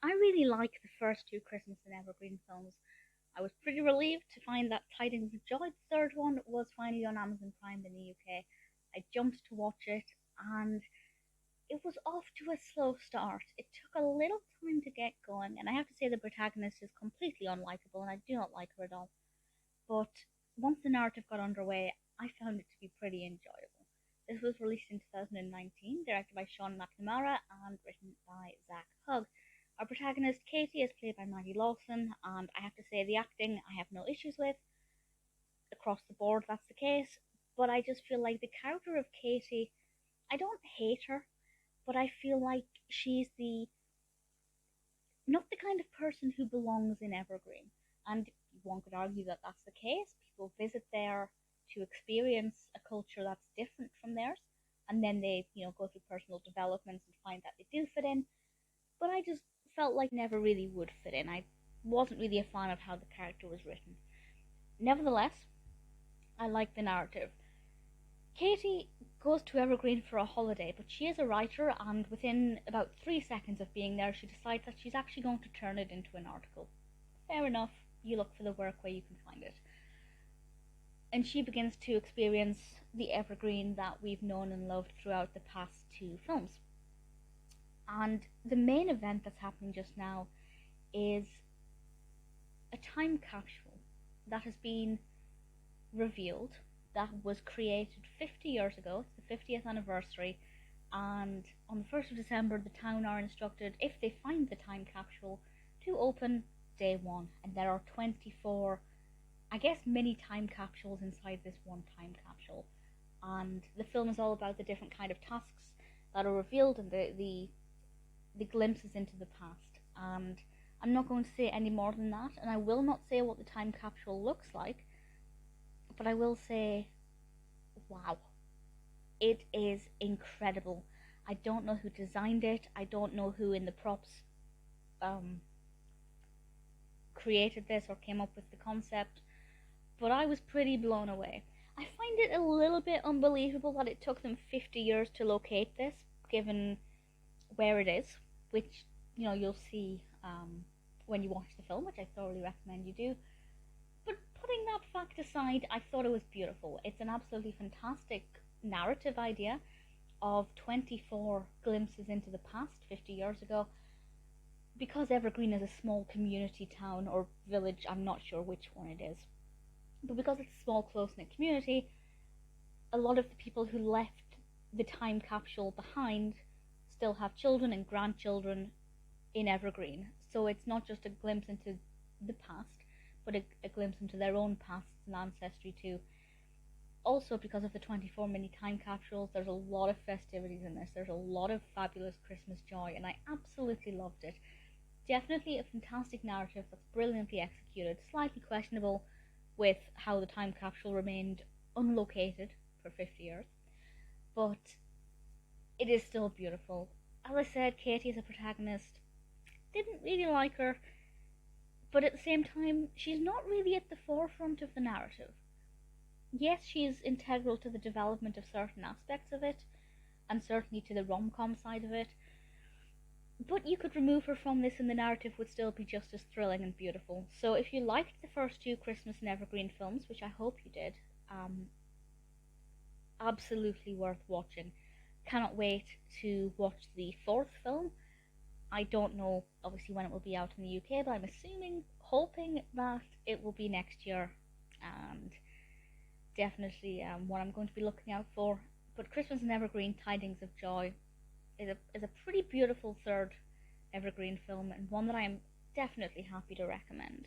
I really like the first two Christmas in Evergreen films. I was pretty relieved to find that Tidings of Joy, the third one, was finally on Amazon Prime in the UK. I jumped to watch it, and it was off to a slow start. It took a little time to get going, and I have to say the protagonist is completely unlikable, and I do not like her at all. But once the narrative got underway, I found it to be pretty enjoyable. This was released in 2019, directed by Sean McNamara and written by Zac Hug. Our protagonist, Katie, is played by Maggie Lawson, and I have to say the acting I have no issues with. Across the board, that's the case. But I just feel like the character of Katie, I don't hate her, but I feel like she's not the kind of person who belongs in Evergreen. And one could argue that that's the case. People visit there to experience a culture that's different from theirs, and then they, go through personal developments and find that they do fit in. But I just felt like never really would fit in. I wasn't really a fan of how the character was written. Nevertheless, I like the narrative. Katie goes to Evergreen for a holiday, but she is a writer, and within about 3 seconds of being there, she decides that she's actually going to turn it into an article. Fair enough, you look for the work where you can find it. And she begins to experience the Evergreen that we've known and loved throughout the past two films. And the main event that's happening just now is a time capsule that has been revealed, that was created 50 years ago. It's the 50th anniversary, and on the 1st of December, the town are instructed, if they find the time capsule, to open day one. And there are 24, I guess, mini time capsules inside this one time capsule. And the film is all about the different kind of tasks that are revealed and the glimpses into the past. And I'm not going to say any more than that, and I will not say what the time capsule looks like, but I will say, wow, it is incredible. I don't know who designed it. I don't know who in the props created this or came up with the concept, but I was pretty blown away. I find it a little bit unbelievable that it took them 50 years to locate this, given where it is, which, you'll see when you watch the film, which I thoroughly recommend you do. But putting that fact aside, I thought it was beautiful. It's an absolutely fantastic narrative idea of 24 glimpses into the past 50 years ago. Because Evergreen is a small community town or village, I'm not sure which one it is, but because it's a small, close-knit community, a lot of the people who left the time capsule behind still have children and grandchildren in Evergreen. So it's not just a glimpse into the past, but a glimpse into their own pasts and ancestry too. Also, because of the 24 mini time capsules, there's a lot of festivities in this. There's a lot of fabulous Christmas joy, and I absolutely loved it. Definitely a fantastic narrative that's brilliantly executed, slightly questionable with how the time capsule remained unlocated for 50 years, but it is still beautiful. As I said, Katie is a protagonist. Didn't really like her, but at the same time, she's not really at the forefront of the narrative. Yes, she is integral to the development of certain aspects of it, and certainly to the rom-com side of it, but you could remove her from this and the narrative would still be just as thrilling and beautiful. So if you liked the first two Christmas and Evergreen films, which I hope you did, absolutely worth watching. Cannot wait to watch the fourth film. I don't know, obviously, when it will be out in the UK, but I'm hoping that it will be next year, and definitely what I'm going to be looking out for. But Christmas and Evergreen, Tidings of Joy, is a pretty beautiful third Evergreen film, and one that I am definitely happy to recommend.